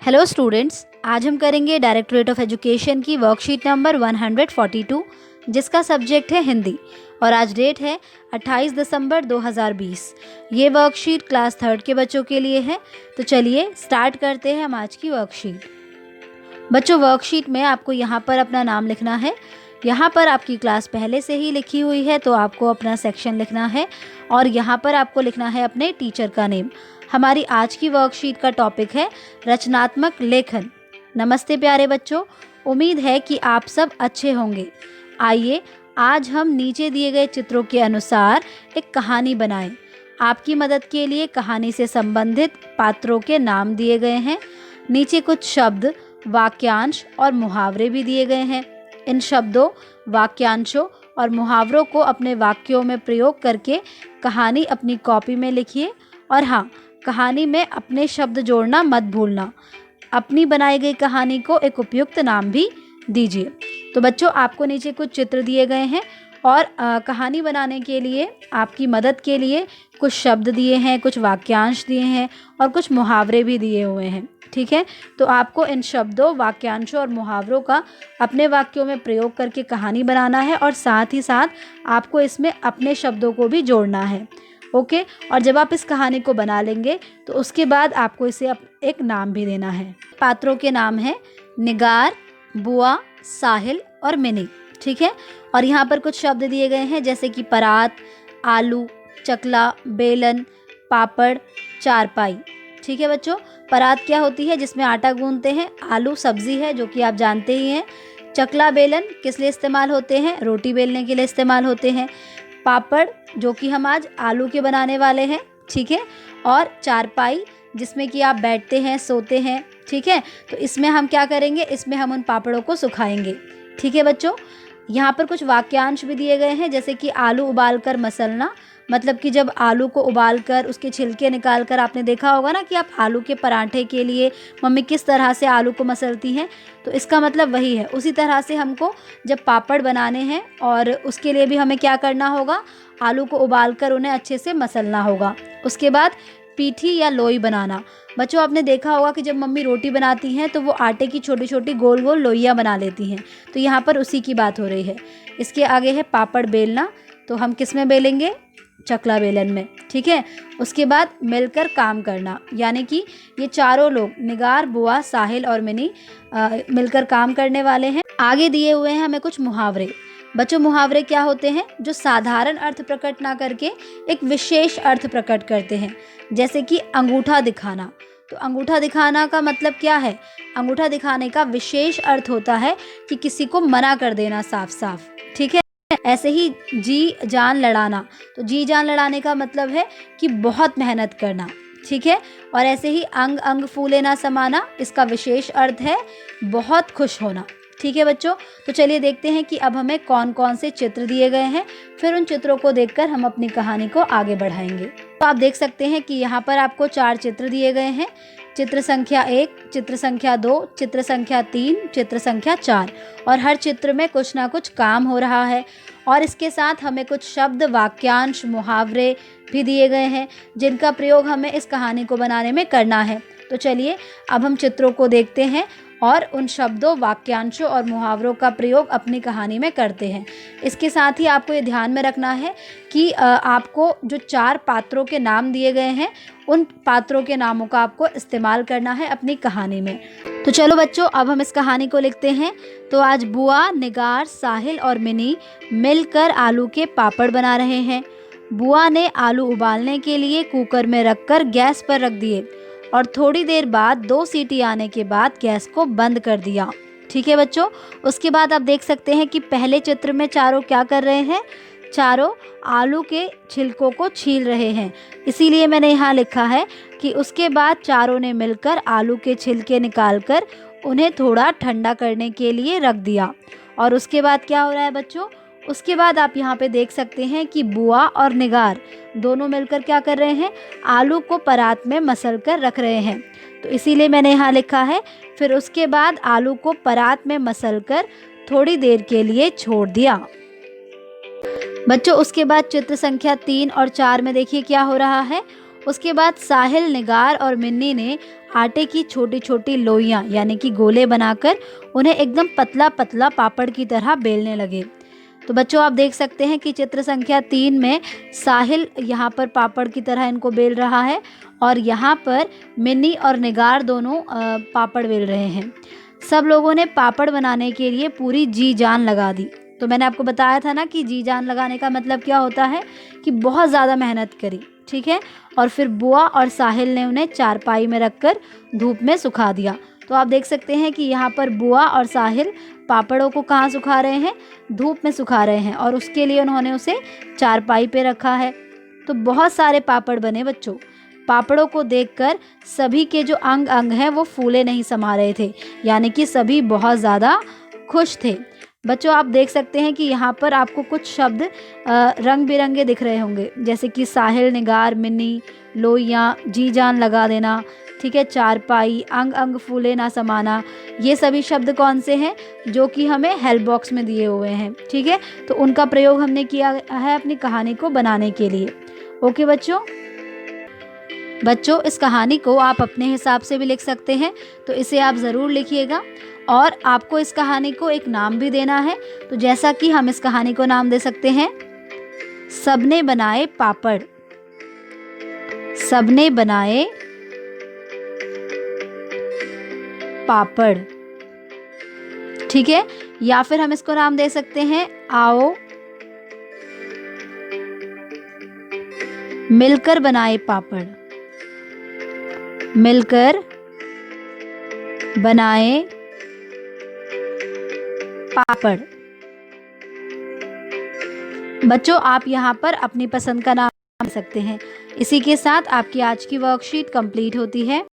Hello students, आज हम करेंगे डायरेक्टरेट ऑफ एजुकेशन की वर्कशीट नंबर 142 जिसका सब्जेक्ट है हिंदी और आज डेट है 28 दिसंबर 2020। ये वर्कशीट क्लास 3 के बच्चों के लिए है। तो चलिए स्टार्ट करते हैं हम आज की वर्कशीट। बच्चों, वर्कशीट में आपको यहाँ पर अपना नाम लिखना है। यहाँ पर आपकी क्लास पहले से ही लिखी हुई है तो आपको अपना सेक्शन लिखना है और यहाँ पर आपको लिखना है अपने टीचर का नेम। हमारी आज की वर्कशीट का टॉपिक है रचनात्मक लेखन। नमस्ते प्यारे बच्चों, उम्मीद है कि आप सब अच्छे होंगे। आइए आज हम नीचे दिए गए चित्रों के अनुसार एक कहानी बनाएं। आपकी मदद के लिए कहानी से संबंधित पात्रों के नाम दिए गए हैं। नीचे कुछ शब्द, वाक्यांश और मुहावरे भी दिए गए हैं। इन शब्दों, वाक्यांशों और मुहावरों को अपने वाक्यों में प्रयोग करके कहानी अपनी कॉपी में लिखिए और हाँ, कहानी में अपने शब्द जोड़ना मत भूलना। अपनी बनाई गई कहानी को एक उपयुक्त नाम भी दीजिए। तो बच्चों, आपको नीचे कुछ चित्र दिए गए हैं और कहानी बनाने के लिए आपकी मदद के लिए कुछ शब्द दिए हैं, कुछ वाक्यांश दिए हैं और कुछ मुहावरे भी दिए हुए हैं। ठीक है, तो आपको इन शब्दों, वाक्यांशों और मुहावरों का अपने वाक्यों में प्रयोग करके कहानी बनाना है और साथ ही साथ आपको इसमें अपने शब्दों को भी जोड़ना है। ओके, और जब आप इस कहानी को बना लेंगे तो उसके बाद आपको इसे एक नाम भी देना है। पात्रों के नाम हैं निगार, बुआ, साहिल और मिनी। ठीक है, और यहाँ पर कुछ शब्द दिए गए हैं जैसे कि परात, आलू, चकला, बेलन, पापड़, चारपाई। ठीक है बच्चों, परात क्या होती है? जिसमें आटा गूंथते हैं। आलू सब्जी है जो कि आप जानते ही हैं। चकला, बेलन किस लिए इस्तेमाल होते हैं? रोटी बेलने के लिए इस्तेमाल होते हैं। पापड़ जो कि हम आज आलू के बनाने वाले हैं। ठीक है, और चारपाई जिसमें कि आप बैठते हैं, सोते हैं। ठीक है, तो इसमें हम क्या करेंगे? इसमें हम उन पापड़ों को सुखाएंगे। ठीक है बच्चों, यहाँ पर कुछ वाक्यांश भी दिए गए हैं जैसे कि आलू उबालकर मसलना, मतलब कि जब आलू को उबालकर उसके छिलके निकालकर, आपने देखा होगा ना कि आप आलू के पराठे के लिए मम्मी किस तरह से आलू को मसलती हैं, तो इसका मतलब वही है। उसी तरह से हमको जब पापड़ बनाने हैं और उसके लिए भी हमें क्या करना होगा? आलू को उबालकर उन्हें अच्छे से मसलना होगा। उसके बाद पीठी या लोई बनाना। बच्चों, आपने देखा होगा कि जब मम्मी रोटी बनाती हैं तो वो आटे की छोटी छोटी गोल गोल लोइयाँ बना लेती हैं, तो यहाँ पर उसी की बात हो रही है। इसके आगे है पापड़ बेलना, तो हम किस में बेलेंगे? चकला बेलन में। ठीक है, उसके बाद मिलकर काम करना, यानी कि ये चारों लोग निगार, बुआ, साहिल और मिनी मिलकर काम करने वाले हैं। आगे दिए हुए हैं हमें कुछ मुहावरे। बच्चों, मुहावरे क्या होते हैं? जो साधारण अर्थ प्रकट ना करके एक विशेष अर्थ प्रकट करते हैं। जैसे कि अंगूठा दिखाना, तो अंगूठा दिखाना का मतलब क्या है? अंगूठा दिखाने का विशेष अर्थ होता है कि किसी को मना कर देना साफ साफ। ठीक है, ऐसे ही जी जान लड़ाना, तो जी जान लड़ाने का मतलब है कि बहुत मेहनत करना। ठीक है, और ऐसे ही अंग अंग फूले ना समाना, इसका विशेष अर्थ है बहुत खुश होना। ठीक है बच्चों, तो चलिए देखते हैं कि अब हमें कौन कौन से चित्र दिए गए हैं, फिर उन चित्रों को देखकर हम अपनी कहानी को आगे बढ़ाएंगे। तो आप देख सकते हैं कि यहाँ पर आपको 4 चित्र दिए गए हैं। चित्र संख्या 1, चित्र संख्या 2, चित्र संख्या 3, चित्र संख्या 4, और हर चित्र में कुछ ना कुछ काम हो रहा है और इसके साथ हमें कुछ शब्द, वाक्यांश, मुहावरे भी दिए गए हैं जिनका प्रयोग हमें इस कहानी को बनाने में करना है। तो चलिए अब हम चित्रों को देखते हैं और उन शब्दों, वाक्यांशों और मुहावरों का प्रयोग अपनी कहानी में करते हैं। इसके साथ ही आपको ये ध्यान में रखना है कि आपको जो 4 पात्रों के नाम दिए गए हैं, उन पात्रों के नामों का आपको इस्तेमाल करना है अपनी कहानी में। तो चलो बच्चों, अब हम इस कहानी को लिखते हैं। तो आज बुआ, निगार, साहिल और मिनी मिलकर आलू के पापड़ बना रहे हैं। बुआ ने आलू उबालने के लिए कुकर में रखकर गैस पर रख दिए और थोड़ी देर बाद 2 सीटी आने के बाद गैस को बंद कर दिया। ठीक है बच्चों, उसके बाद आप देख सकते हैं कि पहले चित्र में चारों क्या कर रहे हैं? चारों आलू के छिलकों को छील रहे हैं। इसीलिए मैंने यहाँ लिखा है कि उसके बाद चारों ने मिलकर आलू के छिलके निकालकर उन्हें थोड़ा ठंडा करने के लिए रख दिया। और उसके बाद क्या हो रहा है बच्चों? उसके बाद आप यहाँ पे देख सकते हैं कि बुआ और निगार दोनों मिलकर क्या कर रहे हैं? आलू को परात में मसल कर रख रहे हैं। तो इसीलिए मैंने यहाँ लिखा है, फिर उसके बाद आलू को परात में मसल कर थोड़ी देर के लिए छोड़ दिया। बच्चों, उसके बाद चित्र संख्या 3 और 4 में देखिए क्या हो रहा है। उसके बाद साहिल, निगार और मिन्नी ने आटे की छोटी छोटी लोइयाँ यानी कि गोले बनाकर उन्हें एकदम पतला पतला पापड़ की तरह बेलने लगे। तो बच्चों आप देख सकते हैं कि चित्र संख्या 3 में साहिल यहाँ पर पापड़ की तरह इनको बेल रहा है और यहाँ पर मिन्नी और निगार दोनों पापड़ बेल रहे हैं। सब लोगों ने पापड़ बनाने के लिए पूरी जी जान लगा दी। तो मैंने आपको बताया था ना कि जी जान लगाने का मतलब क्या होता है, कि बहुत ज़्यादा मेहनत करी, ठीक है। और फिर बुआ और साहिल ने उन्हें चारपाई में रखकर धूप में सुखा दिया। तो आप देख सकते हैं कि यहाँ पर बुआ और साहिल पापड़ों को कहाँ सुखा रहे हैं, धूप में सुखा रहे हैं, और उसके लिए उन्होंने उसे चारपाई पे रखा है। तो बहुत सारे पापड़ बने बच्चों। पापड़ों को देखकर सभी के जो अंग अंग हैं वो फूले नहीं समा रहे थे, यानी कि सभी बहुत ज़्यादा खुश थे। बच्चों आप देख सकते हैं कि यहाँ पर आपको कुछ शब्द रंग बिरंगे दिख रहे होंगे, जैसे कि साहिल, निगार, मिन्नी, लोइयाँ, जी जान लगा देना, ठीक है, चारपाई, अंग अंग फूले ना समाना। ये सभी शब्द कौन से हैं, जो कि हमें हेल्प बॉक्स में दिए हुए हैं, ठीक है। तो उनका प्रयोग हमने किया है अपनी कहानी को बनाने के लिए। ओके बच्चों इस कहानी को आप अपने हिसाब से भी लिख सकते हैं, तो इसे आप ज़रूर लिखिएगा। और आपको इस कहानी को एक नाम भी देना है। तो जैसा कि हम इस कहानी को नाम दे सकते हैं, सबने बनाए पापड़। सबने बनाए पापड़, ठीक है। या फिर हम इसको नाम दे सकते हैं, आओ मिलकर बनाए पापड़। मिलकर बनाए पापड़। बच्चों आप यहाँ पर अपनी पसंद का नाम दे सकते हैं। इसी के साथ आपकी आज की वर्कशीट कंप्लीट होती है।